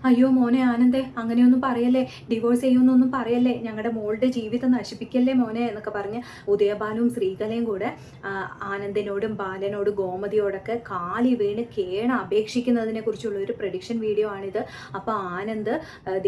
അയ്യോ മോനെ ആനന്ദേ, അങ്ങനെയൊന്നും പറയല്ലേ, ഡിവോഴ്സ് ചെയ്യുമെന്നൊന്നും പറയല്ലേ, ഞങ്ങളുടെ മോളുടെ ജീവിതം നശിപ്പിക്കല്ലേ മോനെ എന്നൊക്കെ പറഞ്ഞ് ഉദയഭാനുവും ശ്രീകലയും കൂടെ ആനന്ദിനോടും ബാലനോടും ഗോമതിയോടൊക്കെ കാലി വീണ് അപേക്ഷിക്കുന്നതിനെ കുറിച്ചുള്ള ഒരു പ്രഡിക്ഷൻ വീഡിയോ ആണിത്. അപ്പോൾ ആനന്ദ്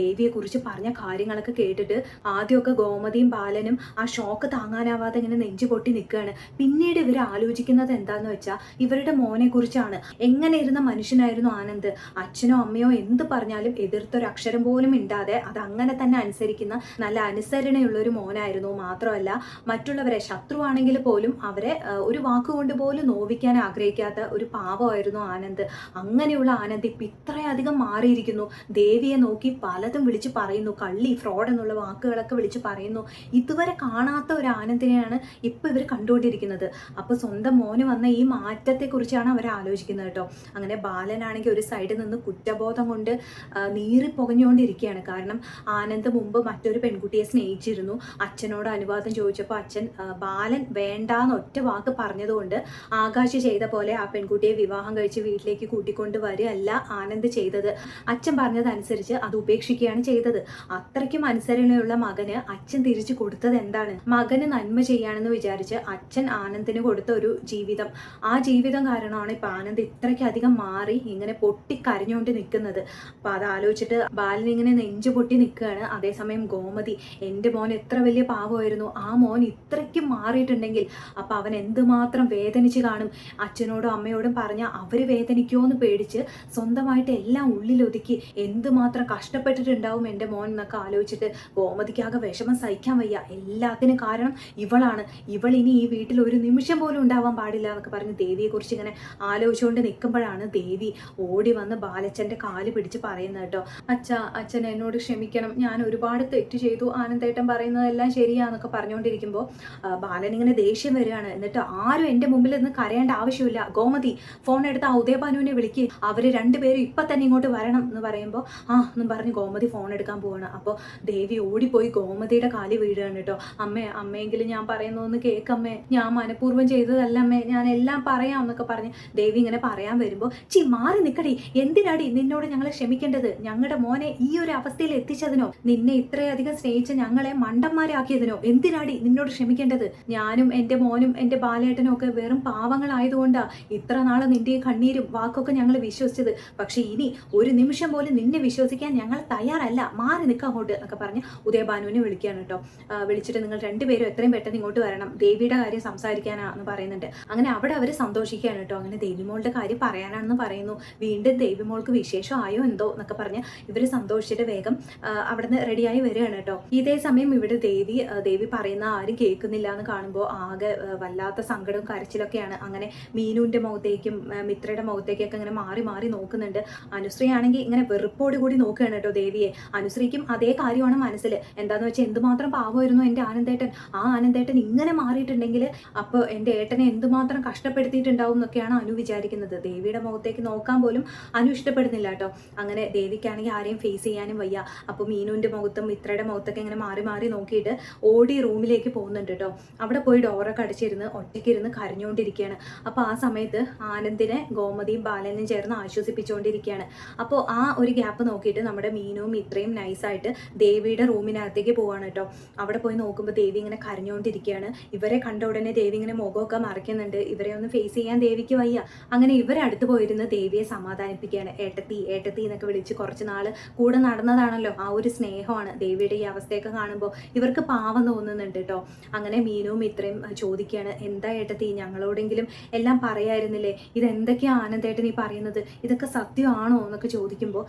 ദേവിയെക്കുറിച്ച് പറഞ്ഞ കാര്യങ്ങളൊക്കെ കേട്ടിട്ട് ആദ്യമൊക്കെ ഗോമതിയും ബാലനും ആ ഷോക്ക് താങ്ങാനാവാതെ ഇങ്ങനെ നെഞ്ചു പൊട്ടി നിൽക്കുകയാണ്. പിന്നീട് ഇവർ ആലോചിക്കുന്നത് എന്താന്ന് വെച്ചാൽ ഇവരുടെ മോനെ കുറിച്ചാണ്. എങ്ങനെ ഇരുന്ന മനുഷ്യനായിരുന്നു ആനന്ദ്. അച്ഛനോ അമ്മയോ എന്ത് പറഞ്ഞാലും എതിർത്തൊരക്ഷരം പോലും ഇണ്ടാതെ അത് അങ്ങനെ തന്നെ അനുസരിക്കുന്ന നല്ല അനുസരണയുള്ള ഒരു മോനായിരുന്നു. മാത്രമല്ല മറ്റുള്ളവരെ ശത്രുവാണെങ്കിൽ പോലും അവരെ ഒരു വാക്കുകൊണ്ട് പോലും നോവിക്കാൻ ആഗ്രഹിക്കാത്ത ഒരു പാവമായിരുന്നു ആനന്ദ്. അങ്ങനെയുള്ള ആനന്ദ് ഇപ്പം ഇത്രയധികം മാറിയിരിക്കുന്നു. ദേവിയെ നോക്കി പലതും വിളിച്ച് പറയുന്നു, കള്ളി, ഫ്രോഡ് എന്നുള്ള വാക്കുകളൊക്കെ വിളിച്ച് പറയുന്നു. ഇതുവരെ കാണാത്ത ഒരു ആനന്ദിനെയാണ് ഇപ്പം ഇവർ കണ്ടുകൊണ്ടിരിക്കുന്നത്. അപ്പോൾ സ്വന്തം മോന് വന്ന ഈ മാറ്റത്തെക്കുറിച്ചാണ് അവർ ആലോചിക്കുന്നത് കേട്ടോ. അങ്ങനെ ബാലനാണെങ്കിൽ ഒരു സൈഡിൽ നിന്ന് കുറ്റബോധം കൊണ്ട് നീറിപ്പൊകഞ്ഞുകൊണ്ടിരിക്കുകയാണ്. കാരണം ആനന്ദ് മുമ്പ് മറ്റൊരു പെൺകുട്ടിയെ സ്നേഹിച്ചിരുന്നു. അച്ഛനോട് അനുവാദം ചോദിച്ചപ്പോൾ അച്ഛൻ ബാലൻ വേണ്ടാന്ന് ഒറ്റ വാക്ക് പറഞ്ഞതുകൊണ്ട് ആകാശ് ചെയ്ത പോലെ ആ പെൺകുട്ടിയെ വിവാഹം കഴിച്ച് വീട്ടിലേക്ക് കൂട്ടിക്കൊണ്ട് വരികയല്ല ആനന്ദ് ചെയ്തത്. അച്ഛൻ പറഞ്ഞതനുസരിച്ച് അത് ഉപേക്ഷിക്കുകയാണ് ചെയ്തത്. അത്രയ്ക്കും അനുസരണയുള്ള മകന് അച്ഛൻ തിരിച്ചു കൊടുത്തത് എന്താണ്? മകന് നന്മ ചെയ്യാനെന്ന് വിചാരിച്ച് അച്ഛൻ ആനന്ദിന് കൊടുത്ത ഒരു ജീവിതം, ആ ജീവിതം കാരണമാണ് ഇപ്പൊ ആനന്ദ് ഇത്രയ്ക്കധികം മാറി ഇങ്ങനെ പൊട്ടിക്കരഞ്ഞുകൊണ്ട് നിൽക്കുന്നത്. അപ്പൊ അത് ആലോചിച്ചിട്ട് ബാലൻ ഇങ്ങനെ നെഞ്ചു പൊട്ടി നിൽക്കുകയാണ്. അതേസമയം ഗോമതി, എൻ്റെ മോൻ എത്ര വലിയ പാവമായിരുന്നു, ആ മോൻ ഇത്രയ്ക്കും മാറിയിട്ടുണ്ടെങ്കിൽ അപ്പൊ അവൻ എന്തുമാത്രം വേദനിച്ച് കാണും. അച്ഛനോടും അമ്മയോടും പറഞ്ഞാൽ അവര് വേദനിക്കുമോ എന്ന് പേടിച്ച് സ്വന്തമായിട്ട് എല്ലാം ഉള്ളിലൊതുക്കി എന്തുമാത്രം കഷ്ടപ്പെട്ടിട്ടുണ്ടാവും എൻ്റെ മോൻ എന്നൊക്കെ ആലോചിച്ചിട്ട് ഗോമതിക്കാകെ വിഷമം സഹിക്കാൻ വയ്യ. എല്ലാത്തിനും കാരണം ഇവളാണ്, ഇവൾ ഇനി ഈ വീട്ടിൽ ഒരു നിമിഷം പോലും ഉണ്ടാവാൻ പാടില്ല എന്നൊക്കെ പറഞ്ഞ് ദേവിയെക്കുറിച്ച് ഇങ്ങനെ ആലോചിച്ചുകൊണ്ട് നിൽക്കുമ്പോഴാണ് ദേവി ഓടി വന്ന് ബാലച്ചൻ്റെ കാല് പിടിച്ച് പറയുന്നത് കേട്ടോ. അച്ഛൻ എന്നോട് ക്ഷമിക്കണം, ഞാൻ ഒരുപാട് തെറ്റ് ചെയ്തു, ആനന്ദേട്ടൻ പറയുന്നതെല്ലാം ശരിയാന്നൊക്കെ പറഞ്ഞുകൊണ്ടിരിക്കുമ്പോൾ ബാലൻ ഇങ്ങനെ ദേഷ്യം വരികയാണ്. എന്നിട്ട് ആരും എൻ്റെ മുമ്പിൽ നിന്ന് കരയേണ്ട ആവശ്യമില്ല, ഗോമതി ഫോൺ എടുത്ത് ആ ഉദയഭാനുവിനെ വിളിക്ക്, അവർ രണ്ടുപേരും ഇപ്പം തന്നെ ഇങ്ങോട്ട് വരണം എന്ന് പറയുമ്പോൾ എന്നും പറഞ്ഞ് ഗോമതി ഫോൺ എടുക്കാൻ പോവാണ്. അപ്പോൾ ദേവി ഓടിപ്പോയി ഗോമതിയുടെ കാലി വീഴുകയാണ് കേട്ടോ. അമ്മയെങ്കിലും ഞാൻ പറയുന്നൊന്ന് കേൾക്കമ്മേ, ഞാൻ മനഃപൂർവ്വം ചെയ്തതല്ല അമ്മേ, ഞാൻ എല്ലാം പറയാം എന്നൊക്കെ പറഞ്ഞ് ദേവി ഇങ്ങനെ പറയാൻ വരുമ്പോൾ മാറി നിൽക്കടി, എന്തിനാടി നിന്നോട് ഞങ്ങളെ ക്ഷമിക്കേണ്ടത്? ഞങ്ങളുടെ മോനെ ഈ ഒരു അവസ്ഥയിൽ എത്തിച്ചതിനോ, നിന്നെ ഇത്രയധികം സ്നേഹിച്ച ഞങ്ങളെ മണ്ടന്മാരാക്കിയതിനോ എന്തിനാടി നിന്നോട് ക്ഷമിക്കേണ്ടത്? ഞാനും എൻ്റെ മോനും എൻ്റെ ബാലേട്ടനും ഒക്കെ വെറും പാവങ്ങളായതുകൊണ്ടാ ഇത്ര നാളെ നിന്റെ കണ്ണീരും വാക്കൊക്കെ ഞങ്ങൾ വിശ്വസിച്ചത്. പക്ഷെ ഇനി ഒരു നിമിഷം പോലും നിന്നെ വിശ്വസിക്കാൻ ഞങ്ങൾ തയ്യാറല്ല, മാറി നിൽക്കാം അങ്ങോട്ട് എന്നൊക്കെ പറഞ്ഞ് ഉദയഭാനുവിനെ വിളിക്കുകയാണ് കേട്ടോ. വിളിച്ചിട്ട് നിങ്ങൾ രണ്ടുപേരും എത്രയും പെട്ടെന്ന് ഇങ്ങോട്ട് വരണം, ദേവിയുടെ കാര്യം സംസാരിക്കാനാന്ന് പറയുന്നുണ്ട്. അങ്ങനെ അവിടെ അവർ സന്തോഷിക്കുകയാണ് കേട്ടോ. അങ്ങനെ ദേവിമോളുടെ കാര്യം പറയാനാണെന്ന് പറയുന്നു. വീണ്ടും ദേവിമോൾക്ക് വിശേഷമായോ എന്തോ എന്നൊക്കെ പറഞ്ഞ് ഇവർ സന്തോഷിച്ചിട്ട് വേഗം അവിടെ നിന്ന് റെഡിയായി വരികയാണ് കേട്ടോ. ഇതേ സമയം ഇവിടെ ദേവി പറയുന്ന ആരും കേൾക്കുന്നില്ല എന്ന് കാണുമ്പോൾ ആകെ വല്ലാത്ത സങ്കടവും കരച്ചിലൊക്കെയാണ്. അങ്ങനെ മീനുവിൻ്റെ മുഖത്തേക്കും മിത്രയുടെ മുഖത്തേക്കൊക്കെ ഇങ്ങനെ മാറി മാറി നോക്കുന്നുണ്ട്. അനുശ്രീ ആണെങ്കിൽ ഇങ്ങനെ വെറുപ്പോട് കൂടി നോക്കുകയാണ് കേട്ടോ ദേവിയെ. അനുശ്രീക്കും അതേ കാര്യമാണ് മനസ്സിൽ. എന്താന്ന് വെച്ചാൽ എന്തുമാത്രം പാവമായിരുന്നു എൻ്റെ ആനന്ദേട്ടൻ, ആ ആനന്ദേട്ടൻ ഇങ്ങനെ മാറിയിട്ടുണ്ടെങ്കിൽ അപ്പോൾ എൻ്റെ ഏട്ടനെ എന്തുമാത്രം കഷ്ടപ്പെടുത്തിയിട്ടുണ്ടാവും എന്നൊക്കെയാണ് അനു വിചാരിക്കുന്നത്. ദേവിയുടെ മുഖത്തേക്ക് നോക്കാൻ പോലും അനു ഇഷ്ടപ്പെടുന്നില്ല കേട്ടോ. അങ്ങനെ ദേവിക്കാണെങ്കിൽ ആരെയും ഫേസ് ചെയ്യാനും വയ്യ. അപ്പോൾ മീനുവിൻ്റെ മുഖത്തും മിത്രയുടെ മുഖത്തൊക്കെ ഇങ്ങനെ മാറി മാറി നോക്കിയിട്ട് ഓടി റൂമിലേക്ക് പോകുന്നുണ്ട് കേട്ടോ. അവിടെ പോയി ഡോറൊക്കെ അടിച്ചിരുന്ന് ഒറ്റയ്ക്കിരുന്ന് കരഞ്ഞുകൊണ്ടിരിക്കുകയാണ്. അപ്പോൾ ആ സമയത്ത് ആനന്ദിനെ ഗോമതിയും ബാലനും ചേർന്ന് ആശ്വസിപ്പിച്ചുകൊണ്ടിരിക്കുകയാണ്. അപ്പോൾ ആ ഒരു ഗ്യാപ്പ് നോക്കിയിട്ട് നമ്മുടെ മീനുവും ഇത്രയും നൈസായിട്ട് ദേവിയുടെ റൂമിനകത്തേക്ക് പോവാണ് കേട്ടോ. അവിടെ പോയി നോക്കുമ്പോൾ ദേവി ഇങ്ങനെ കരഞ്ഞുകൊണ്ടിരിക്കുകയാണ്. ഇവരെ കണ്ട ഉടനെ ദേവി ഇങ്ങനെ മുഖമൊക്കെ മറയ്ക്കുന്നുണ്ട്. ഇവരെ ഒന്ന് ഫേസ് ചെയ്യാൻ ദേവിക്ക് വയ്യ. അങ്ങനെ ഇവരെ അടുത്ത് പോയിരുന്ന് ദേവിയെ സമാധാനിപ്പിക്കുകയാണ്. ഏട്ടത്തി ഏട്ടത്തി എന്നൊക്കെ വിളിച്ച് കുറച്ച് നാൾ കൂടെ നടന്നതാണല്ലോ, ആ ഒരു സ്നേഹമാണ്. ദേവിയുടെ ഈ അവസ്ഥയൊക്കെ കാണുമ്പോൾ ഇവർക്ക് പാവം തോന്നുന്നുണ്ട് കേട്ടോ. അങ്ങനെ മീനുവും ഇത്രയും ചോദിക്കുകയാണ്, എന്താ ഏട്ടത്തി, ഞങ്ങളോടെങ്കിലും എല്ലാം പറയായിരുന്നില്ലേ, ഇതെന്തൊക്കെയാണ് ആനന്ദേട്ടൻ ഈ പറയുന്നത്, ഇതൊക്കെ സത്യമാണോ എന്നൊക്കെ ചോദിക്കുമ്പോൾ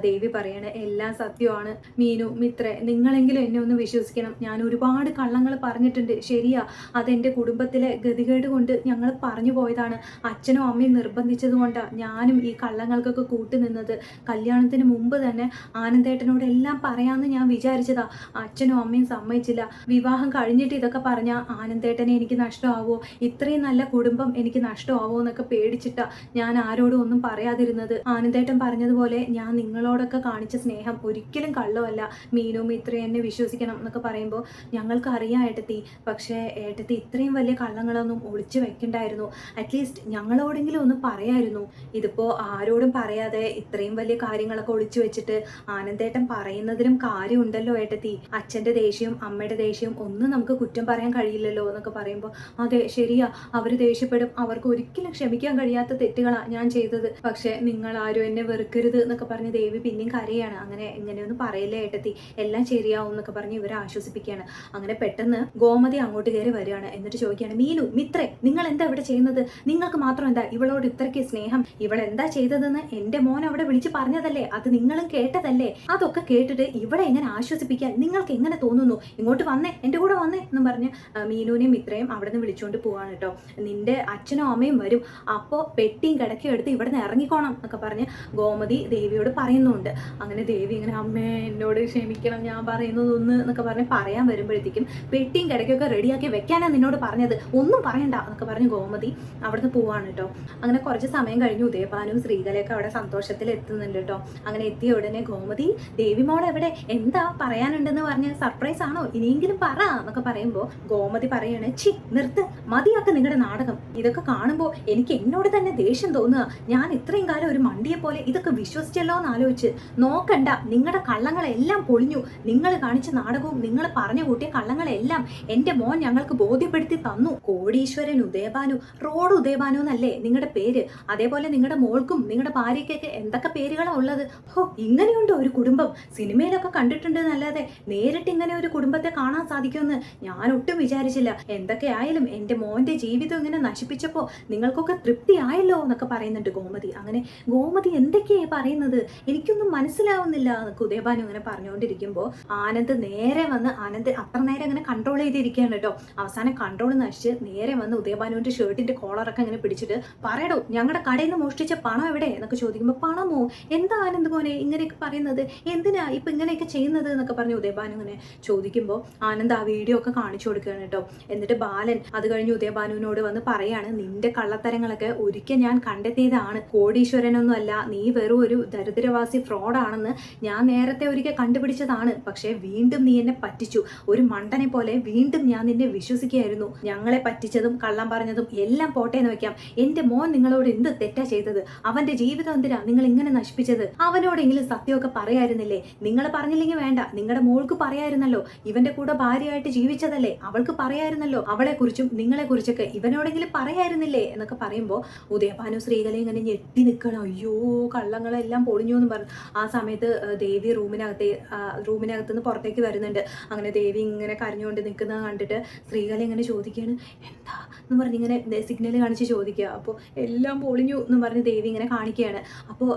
ദേവി പറയാണ്, എല്ലാം സത്യമാണ് മീനു, മിത്രേ, നിങ്ങളെങ്കിലും എന്നെ ഒന്ന് വിശ്വസിക്കണം. ഞാൻ ഒരുപാട് കള്ളങ്ങൾ പറഞ്ഞിട്ടുണ്ട്, ശരിയാ, അതെൻ്റെ കുടുംബത്തിലെ ഗതികേട് കൊണ്ട് ഞങ്ങൾ പറഞ്ഞു പോയതാണ്. അച്ഛനും അമ്മയും നിർബന്ധിച്ചത് കൊണ്ടാണ് ഞാനും ഈ കള്ളങ്ങൾക്കൊക്കെ കൂട്ടുനിന്നത്. കല്യാണത്തിന് മുമ്പ് തന്നെ ആനന്ദേട്ടനോട് എല്ലാം പറയാമെന്ന് ഞാൻ വിചാരിച്ചതാ. അച്ഛനും അമ്മയും സമ്മതിച്ചില്ല. വിവാഹം കഴിഞ്ഞിട്ട് ഇതൊക്കെ പറഞ്ഞാൽ ആനന്ദേട്ടനെ എനിക്ക് നഷ്ടമാവോ, ഇത്രയും നല്ല കുടുംബം എനിക്ക് നഷ്ടമാവോ എന്നൊക്കെ പേടിച്ചിട്ടാ ഞാൻ ആരോടും ഒന്നും പറയാതിരുന്നത്. ആനന്ദേട്ടൻ പറഞ്ഞതുപോലെ ഞാൻ നിങ്ങളോടൊക്കെ കാണിച്ച സ്നേഹം ഒരിക്കലും കള്ളമല്ല. മീനും ഇത്രയും എന്നെ വിശ്വസിക്കണം എന്നൊക്കെ പറയുമ്പോൾ ഞങ്ങൾക്ക് അറിയാം ഏട്ടത്തി, പക്ഷേ ഏട്ടത്തി ഇത്രയും വലിയ കള്ളങ്ങളൊന്നും ഒളിച്ചു വെക്കണ്ടായിരുന്നു. അറ്റ്ലീസ്റ്റ് ഞങ്ങളോടെങ്കിലും ഒന്ന് പറയായിരുന്നു. ഇതിപ്പോൾ ആരോടും പറയാതെ ഇത്രയും വലിയ കാര്യങ്ങൾ രഹസ്യങ്ങളൊക്കെ ഒളിച്ചു വെച്ചിട്ട് ആനന്ദേട്ടൻ പറയുന്നതിലും കാര്യമുണ്ടല്ലോ ഏട്ടത്തി. അച്ഛൻ്റെ ദേഷ്യവും അമ്മയുടെ ദേഷ്യവും ഒന്നും നമുക്ക് കുറ്റം പറയാൻ കഴിയില്ലല്ലോ എന്നൊക്കെ പറയുമ്പോൾ അതെ ശരിയാ, അവർ ദേഷ്യപ്പെടും, അവർക്ക് ഒരിക്കലും ക്ഷമിക്കാൻ കഴിയാത്ത തെറ്റുകളാണ് ഞാൻ ചെയ്തത്. പക്ഷെ നിങ്ങൾ ആരും എന്നെ വെറുക്കരുത് എന്നൊക്കെ പറഞ്ഞ് ദേവി പിന്നെയും കരയാണ്. അങ്ങനെ ഇങ്ങനെയൊന്നും പറയില്ലേ ഏട്ടത്തി, എല്ലാം ശരിയാവും എന്നൊക്കെ പറഞ്ഞ് ഇവരെ ആശ്വസിപ്പിക്കുകയാണ്. അങ്ങനെ പെട്ടെന്ന് ഗോമതി അങ്ങോട്ട് കയറി വരികയാണ്. എന്നിട്ട് ചോദിക്കുകയാണ്, മീനു മിത്രേ നിങ്ങൾ എന്താ ഇവിടെ ചെയ്യുന്നത്? നിങ്ങൾക്ക് മാത്രം എന്താ ഇവളോട് ഇത്രയ്ക്ക് സ്നേഹം? ഇവളെന്താ ചെയ്തതെന്ന് എൻ്റെ മോൻ അവിടെ വിളിച്ച് പറഞ്ഞതല്ലേ, അത് നിങ്ങളും കേട്ടതല്ലേ? അതൊക്കെ കേട്ടിട്ട് ഇവിടെ എങ്ങനെ ആശ്വസിപ്പിക്കാൻ നിങ്ങൾക്ക് എങ്ങനെ തോന്നുന്നു? ഇങ്ങോട്ട് വന്നേ, എൻ്റെ കൂടെ വന്നേ എന്നും പറഞ്ഞ് മീനുവിനെയും മിത്രയും അവിടെ നിന്ന് വിളിച്ചുകൊണ്ട് പോവാണ് കേട്ടോ. നിന്റെ അച്ഛനും അമ്മയും വരും, അപ്പോൾ പെട്ടിയും കിടക്കയും എടുത്ത് ഇവിടെ നിന്ന് ഇറങ്ങിക്കോണം എന്നൊക്കെ പറഞ്ഞ് ഗോമതി ദേവിയോട് പറയുന്നുണ്ട്. അങ്ങനെ ദേവി ഇങ്ങനെ അമ്മേ എന്നോട് ക്ഷമിക്കണം, ഞാൻ പറയുന്നതൊന്ന് എന്നൊക്കെ പറഞ്ഞ് പറയാൻ വരുമ്പോഴത്തേക്കും പെട്ടിയും കിടക്കൊക്കെ റെഡിയാക്കി വെക്കാനാണ് നിന്നോട് പറഞ്ഞത്, ഒന്നും പറയണ്ട എന്നൊക്കെ പറഞ്ഞ് ഗോമതി അവിടുന്ന് പോവാണ് കേട്ടോ. അങ്ങനെ കുറച്ച് സമയം കഴിഞ്ഞു ഉദയഭാനും ശ്രീകലയൊക്കെ അവിടെ സന്തോഷത്തിൽ എത്തുന്നുണ്ട് കേട്ടോ. അങ്ങനെ എത്തിയ ഉടനെ ഗോമതി ദേവി മോൾ എവിടെ, എന്താ പറയാനുണ്ടെന്ന് പറഞ്ഞ് സർപ്രൈസ് ആണോ, ഇനിയെങ്കിലും പറ എന്നൊക്കെ പറയുമ്പോൾ ഗോമതി പറയാണ്, ചി നിർത്ത്, മതിയാക്ക നിങ്ങളുടെ നാടകം. ഇതൊക്കെ കാണുമ്പോൾ എനിക്ക് എന്നോട് തന്നെ ദേഷ്യം തോന്നുക. ഞാൻ ഇത്രയും കാലം ഒരു മണ്ടിയെ പോലെ ഇതൊക്കെ വിശ്വസിച്ചല്ലോ എന്ന് ആലോചിച്ച് നോക്കണ്ട, നിങ്ങളുടെ കള്ളങ്ങളെല്ലാം പൊളിഞ്ഞു. നിങ്ങൾ കാണിച്ച നാടകവും നിങ്ങൾ പറഞ്ഞു കൂട്ടിയ കള്ളങ്ങളെല്ലാം എൻ്റെ മോൻ ഞങ്ങൾക്ക് ബോധ്യപ്പെടുത്തി തന്നു. കോടീശ്വരൻ ഉദയഭാനു, റോഡ് ഉദയഭാനു എന്നല്ലേ നിങ്ങളുടെ പേര്? അതേപോലെ നിങ്ങളുടെ മോൾക്കും നിങ്ങളുടെ ഭാര്യയ്ക്കൊക്കെ എന്തൊക്കെ പേരുകളാണ് ഉള്ളത്. ഹോ, ഇങ്ങനെയുണ്ടോ ഒരു കുടുംബം? സിനിമയിലൊക്കെ കണ്ടിട്ടുണ്ട് എന്നല്ലാതെ നേരിട്ട് ഇങ്ങനെ ഒരു കുടുംബത്തെ കാണാൻ സാധിക്കുമെന്ന് ഞാൻ ഒട്ടും വിചാരിച്ചില്ല. എന്തൊക്കെയായാലും എൻ്റെ മോൻ്റെ ജീവിതം ഇങ്ങനെ നശിപ്പിച്ചപ്പോൾ നിങ്ങൾക്കൊക്കെ തൃപ്തിയായല്ലോ എന്നൊക്കെ പറയുന്നുണ്ട് ഗോമതി. അങ്ങനെ ഗോമതി എന്തൊക്കെയായി പറയുന്നത്, എനിക്കൊന്നും മനസ്സിലാവുന്നില്ല എന്നൊക്കെ ഉദയഭാനു അങ്ങനെ പറഞ്ഞുകൊണ്ടിരിക്കുമ്പോൾ ആനന്ദ് നേരെ വന്ന്, ആനന്ദ് അത്ര നേരം അങ്ങനെ കൺട്രോൾ ചെയ്തിരിക്കുകയാണ് കേട്ടോ. അവസാനം കൺട്രോൾ നശിച്ച് നേരെ വന്ന് ഉദയഭാനുവിൻ്റെ ഷർട്ടിൻ്റെ കോളറൊക്കെ അങ്ങനെ പിടിച്ചിട്ട് പറയടോ, ഞങ്ങളുടെ കടയിൽ നിന്ന് മോഷ്ടിച്ച പണം എവിടെ എന്നൊക്കെ ചോദിക്കുമ്പോൾ പണമോ, എന്താ ആനന്ദ് മോനെ ഇങ്ങനെയൊക്കെ പറയുന്നത്, എന്തിനാ ഇപ്പം ഇങ്ങനെയൊക്കെ ചെയ്യുന്നത് എന്നൊക്കെ പറഞ്ഞ് ഉദയഭാനു ഇങ്ങനെ ചോദിക്കുമ്പോൾ ആനന്ദ് ആ വീഡിയോ ഒക്കെ കാണിച്ചു കൊടുക്കുകയാണ് കേട്ടോ. എന്നിട്ട് ബാലൻ അത് കഴിഞ്ഞ് ഉദയഭാനുവിനോട് വന്ന് പറയാണ്, നിന്റെ കള്ളത്തരങ്ങളൊക്കെ ഒരിക്കൽ ഞാൻ കണ്ടെത്തിയതാണ്, കോടീശ്വരനൊന്നും അല്ല, നീ വെറും ഒരു ദരിദ്രവാസി ഫ്രോഡാണെന്ന് ഞാൻ നേരത്തെ ഒരിക്കൽ കണ്ടുപിടിച്ചതാണ്. പക്ഷേ വീണ്ടും നീ എന്നെ പറ്റിച്ചു, ഒരു മണ്ടനെ പോലെ വീണ്ടും ഞാൻ നിന്നെ വിശ്വസിക്കുകയായിരുന്നു. ഞങ്ങളെ പറ്റിച്ചതും കള്ളം പറഞ്ഞതും എല്ലാം പോട്ടെ എന്ന് വെക്കാം, എൻ്റെ മോൻ നിങ്ങളോട് എന്ത് തെറ്റാ ചെയ്തത്? അവന്റെ ജീവിതം എന്തിനാ നിങ്ങൾ ഇങ്ങനെ നശിപ്പിച്ചത്? അവനോടെങ്കിലും സത്യമൊക്കെ പറയായിരുന്നില്ലേ? നിങ്ങൾ പറഞ്ഞില്ലെങ്കിൽ വേണ്ട, നിങ്ങളുടെ മോൾക്ക് പറയായിരുന്നല്ലോ, ഇവന്റെ കൂടെ ഭാര്യയായിട്ട് ജീവിച്ചതല്ലേ, അവൾക്ക് പറയായിരുന്നല്ലോ, അവളെ കുറിച്ചും നിങ്ങളെ കുറിച്ചൊക്കെ ഇവനോടെങ്കിലും പറയായിരുന്നില്ലേ എന്നൊക്കെ പറയുമ്പോൾ ഉദയഭാനു ശ്രീകല ഇങ്ങനെ ഞെട്ടി നിൽക്കണം. അയ്യോ കള്ളങ്ങളെല്ലാം പൊളിഞ്ഞു എന്ന് പറഞ്ഞു. ആ സമയത്ത് ദേവി റൂമിനകത്ത് നിന്ന് പുറത്തേക്ക് വരുന്നുണ്ട്. അങ്ങനെ ദേവി ഇങ്ങനെ കരഞ്ഞുകൊണ്ട് നിൽക്കുന്നത് കണ്ടിട്ട് ശ്രീകല ഇങ്ങനെ ചോദിക്കുകയാണ്, എന്താ എന്ന് പറഞ്ഞ് ഇങ്ങനെ സിഗ്നൽ കാണിച്ച് ചോദിക്കുക. അപ്പോൾ എല്ലാം പൊളിഞ്ഞു എന്ന് പറഞ്ഞ് ദേവി ഇങ്ങനെ കാണിക്കുകയാണ്. അപ്പോൾ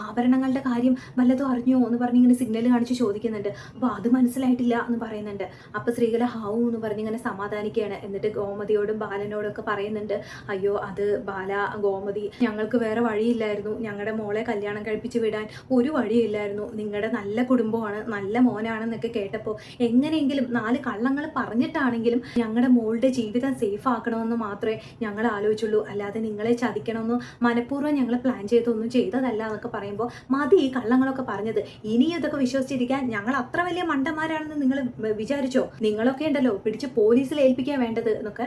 ആഭരണങ്ങളുടെ കാര്യം വല്ലതും അറിഞ്ഞോ എന്ന് പറഞ്ഞ് ഇങ്ങനെ സിഗ്നൽ കാണിച്ച് ചോദിക്കുന്നുണ്ട്. അപ്പോൾ അത് മനസ്സിലായിട്ടില്ല എന്ന് പറയുന്നുണ്ട്. അപ്പോൾ ശ്രീകല ഹാവു എന്ന് പറഞ്ഞ് ഇങ്ങനെ സമാധാനിക്കുകയാണ്. എന്നിട്ട് ഗോമതിയോടും ബാലനോടും ഒക്കെ പറയുന്നുണ്ട്, അയ്യോ അത് ബാല, ഗോമതി, ഞങ്ങൾക്ക് വേറെ വഴിയില്ലായിരുന്നു, ഞങ്ങളുടെ മോളെ കല്യാണം കഴിപ്പിച്ച് വിടാൻ ഒരു വഴിയില്ലായിരുന്നു, നിങ്ങളുടെ നല്ല കുടുംബമാണ്, നല്ല മോനാണെന്നൊക്കെ കേട്ടപ്പോൾ എങ്ങനെയെങ്കിലും 4 കള്ളങ്ങൾ പറഞ്ഞിട്ടാണെങ്കിലും ഞങ്ങളുടെ മോളുടെ ജീവിതം സേഫ് ആക്കണമെന്ന് മാത്രമേ ഞങ്ങൾ ആലോചിച്ചുള്ളൂ, അല്ലാതെ നിങ്ങളെ ചതിക്കണമെന്ന് മനഃപൂർവ്വം ഞങ്ങൾ പ്ലാൻ ചെയ്തൊന്നും ചെയ്തതല്ല എന്നൊക്കെ പറയുമ്പോൾ മതി ഈ കള്ളങ്ങളൊക്കെ പറഞ്ഞത്, ഇനി ഇതൊക്കെ വിശ്വസിച്ചിരിക്കാൻ ഞങ്ങൾ അത്ര വലിയ മണ്ടന്മാരാണെന്ന് നിങ്ങൾ വിചാരിച്ചോ? നിങ്ങളൊക്കെ ഉണ്ടല്ലോ പിടിച്ച് പോലീസിൽ ഏൽപ്പിക്കാൻ വേണ്ടത് എന്നൊക്കെ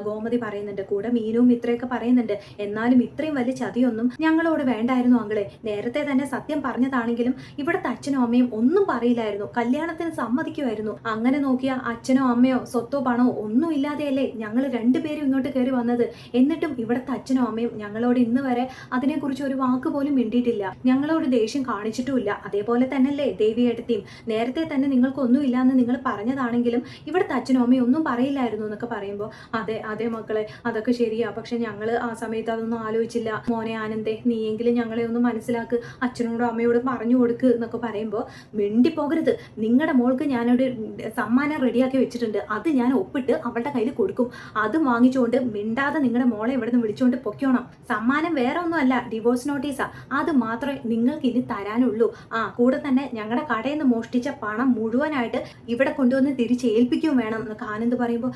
ഗോമതി പറയുന്നുണ്ട്. കൂടെ മീനും ഇത്രയൊക്കെ പറയുന്നുണ്ട്, എന്നാലും ഇത്രയും വലിയ ചതിയൊന്നും ഞങ്ങളോട് വേണ്ടായിരുന്നു അങ്ങളെ, നേരത്തെ തന്നെ സത്യം പറഞ്ഞതാണെങ്കിലും ഇവിടുത്തെ അച്ഛനും അമ്മയും ഒന്നും പറയില്ലായിരുന്നു, കല്യാണത്തിന് സമ്മതിക്കുമായിരുന്നു. അങ്ങനെ നോക്കിയ അച്ഛനോ അമ്മയോ സ്വത്തോ പണോ ഒന്നും ഇല്ലാതെയല്ലേ ഞങ്ങൾ രണ്ടുപേരും ഇങ്ങോട്ട് കയറി വന്നത്. എന്നിട്ടും ഇവിടുത്തെ അച്ഛനും അമ്മയും ഞങ്ങളോട് ഇന്ന് വരെ അതിനെക്കുറിച്ച് ഒരു വാക്ക് പോലും മിണ്ടിയിട്ടില്ല, ഞങ്ങളോട് ദേഷ്യം കാണിച്ചിട്ടുമില്ല. അതേപോലെ തന്നെയല്ലേ ദേവിയേട്ടത്തിയും, നേരത്തെ തന്നെ നിങ്ങൾക്കൊന്നും ഇല്ലാന്ന് നിങ്ങൾ പറഞ്ഞതാണെങ്കിലും ഇവിടുത്തെ അച്ഛനും അമ്മയും ഒന്നും പറയില്ലായിരുന്നു എന്നൊക്കെ പറയുമ്പോൾ അതെ അതെ മക്കളെ, അതൊക്കെ ശരിയാ, പക്ഷെ ഞങ്ങൾ ആ സമയത്ത് അതൊന്നും ആലോചിച്ചില്ല. മോനെ ആനന്ദേ, നീയെങ്കിലും ഞങ്ങളെ ഒന്ന് മനസ്സിലാക്ക്, അച്ഛനോടും അമ്മയോടും പറഞ്ഞു കൊടുക്ക് എന്നൊക്കെ പറയുമ്പോൾ മിണ്ടിപ്പോകരുത്, നിങ്ങളുടെ മോൾക്ക് ഞാനൊരു സമ്മാനം റെഡിയാക്കി വെച്ചിട്ടുണ്ട്, അത് ഞാൻ ഒപ്പിട്ട് അവളുടെ കയ്യിൽ കൊടുക്കും, അത് വാങ്ങിച്ചുകൊണ്ട് മിണ്ടാതെ നിങ്ങളുടെ മോളെ ഇവിടെ നിന്ന് വിളിച്ചുകൊണ്ട് പൊക്കോണം. സമ്മാനം വേറെ ഒന്നുമല്ല, ഡിവോഴ്സ് നോട്ടീസാ, അത് മാത്രമേ നിങ്ങൾക്ക് ഇനി തരാനുള്ളൂ. കൂടെ തന്നെ ഞങ്ങളുടെ കടയിൽ നിന്ന് മോഷ്ടിച്ച പണം മുഴുവനായിട്ട് ഇവിടെ കൊണ്ടുവന്ന് തിരിച്ചേൽപ്പിക്കും വേണം എന്നൊക്കെ ആനന്ദ് പറയുമ്പോൾ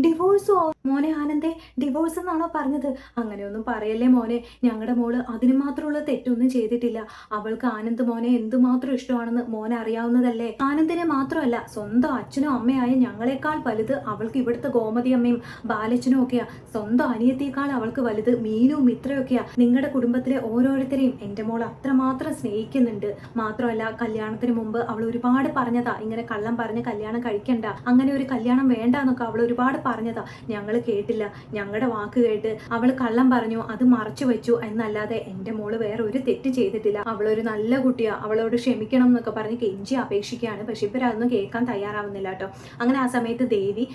ഡിവോഴ്സോ മോനെ ആനന്ദേ, ഡിവോഴ്സ് എന്നാണോ പറഞ്ഞത്? അങ്ങനെയൊന്നും പറയല്ലേ മോനെ, ഞങ്ങളുടെ മോള് അതിന് മാത്രമുള്ള തെറ്റൊന്നും ചെയ്തിട്ടില്ല, അവൾക്ക് ആനന്ദ് മോനെ എന്തുമാത്രം ഇഷ്ടമാണെന്ന് മോനെ അറിയാവുന്നതല്ലേ. ആനന്ദിനെ മാത്രമല്ല സ്വന്തം അച്ഛനും അമ്മയായ ഞങ്ങളെക്കാൾ വലുത് അവൾക്ക് ഇവിടുത്തെ ഗോമതി അമ്മയും ബാലച്ചനും ഒക്കെയാ, സ്വന്തം അനിയത്തേക്കാൾ അവൾക്ക് വലുത് മീനും മിത്രയൊക്കെയാ. നിങ്ങളുടെ കുടുംബത്തിലെ ഓരോരുത്തരെയും എൻ്റെ മോൾ അത്രമാത്രം അത്രമാത്രം സ്നേഹിക്കുന്നുണ്ട്. മാത്രമല്ല കല്യാണത്തിന് മുമ്പ് അവൾ ഒരുപാട് പറഞ്ഞതാ, ഇങ്ങനെ കള്ളം പറഞ്ഞ് കല്യാണം കഴിക്കണ്ട, അങ്ങനെ ഒരു കല്യാണം വേണ്ട എന്നൊക്കെ അവൾ ഒരുപാട് പറഞ്ഞതാ. ഞങ്ങൾ കേട്ടില്ല. ഞങ്ങളുടെ വാക്ക് കേട്ട് അവൾ കള്ളം പറഞ്ഞു, അത് മറച്ചു വെച്ചു എന്നല്ലാതെ എൻ്റെ മോള് വേറെ ഒരു തെറ്റ് ചെയ്തിട്ടില്ല. അവളൊരു നല്ല കുട്ടിയാ, അവളോട് ക്ഷമിക്കണം എന്നൊക്കെ പറഞ്ഞ് കെഞ്ചി അപേക്ഷിക്കുകയാണ്. പക്ഷെ ഇവരതൊന്നും കേൾക്കാൻ തയ്യാറാവുന്നില്ല കേട്ടോ. അങ്ങനെ ആ സമയത്ത് ദേവി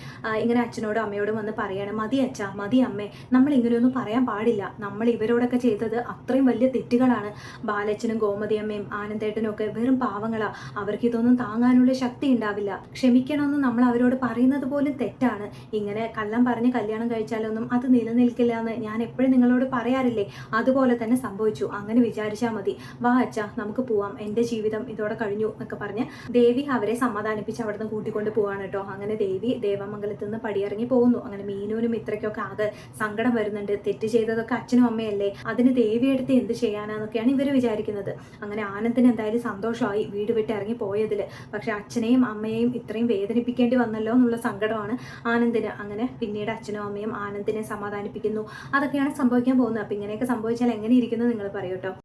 ഇങ്ങനെ അച്ഛനോടും അമ്മയോടും വന്ന് പറയാണ്, മതി അച്ഛാ, മതി അമ്മേ, നമ്മൾ ഇങ്ങനെയൊന്നും പറയാൻ പാടില്ല. നമ്മൾ ഇവരോടൊക്കെ ചെയ്തത് അത്രയും വലിയ തെറ്റുകളാണ്. ബാലച്ചനും ഗോമതിയമ്മയും ആനന്ദേട്ടനും ഒക്കെ വെറും പാവങ്ങളാ. അവർക്ക് ഇതൊന്നും താങ്ങാനുള്ള ശക്തി ഉണ്ടാവില്ല. ക്ഷമിക്കണമെന്ന് നമ്മൾ അവരോട് പറയുന്നത് പോലും തെറ്റാണ്. ഇങ്ങനെ കള്ളം പറഞ്ഞ് കല്യാണം കഴിച്ചാലൊന്നും അത് നിലനിൽക്കില്ല എന്ന് ഞാൻ എപ്പോഴും നിങ്ങളോട് പറയാറില്ലേ, അതുപോലെ തന്നെ സംഭവിച്ചു. അങ്ങനെ വിചാരിച്ചാൽ മതി. വാ അച്ഛാ, നമുക്ക് പോവാം, എൻ്റെ ജീവിതം ഇതോടെ കഴിഞ്ഞു എന്നൊക്കെ പറഞ്ഞ് ദേവി അവരെ സമാധാനിപ്പിച്ച് അവിടുന്ന് കൂട്ടിക്കൊണ്ട് പോവാണ് കേട്ടോ. അങ്ങനെ ദേവി ദേവമംഗലത്ത് നിന്ന് പടിയിറങ്ങി പോകുന്നു. അങ്ങനെ മീനുവിനും ഇത്രയ്ക്കൊക്കെ ആകെ സങ്കടം വരുന്നുണ്ട്. തെറ്റ് ചെയ്തതൊക്കെ അച്ഛനും അമ്മയല്ലേ, അതിന് ദേവി എടുത്ത് എന്ത് ചെയ്യാനാന്നൊക്കെയാണ് ഇവർ വിചാരിക്കുന്നത്. അങ്ങനെ ആനന്ദിന് എന്തായാലും സന്തോഷമായി വീട് വിട്ട് ഇറങ്ങി പോയതിൽ. പക്ഷെ അച്ഛനെയും അമ്മയെയും ഇത്രയും വേദനിപ്പിക്കേണ്ടി വന്നല്ലോ എന്നുള്ള സങ്കടമാണ് ആനന്ദിന്. അങ്ങനെ പിന്നീട് അച്ഛനും അമ്മയും ആനന്ദിനെ സമാധാനിപ്പിക്കുന്നു. അതൊക്കെയാണ് സംഭവിക്കാൻ പോകുന്നത്. അപ്പം ഇങ്ങനെയൊക്കെ സംഭവിച്ചാൽ എങ്ങനെ ഇരിക്കുന്നത് നിങ്ങൾ പറയൂ കേട്ടോ.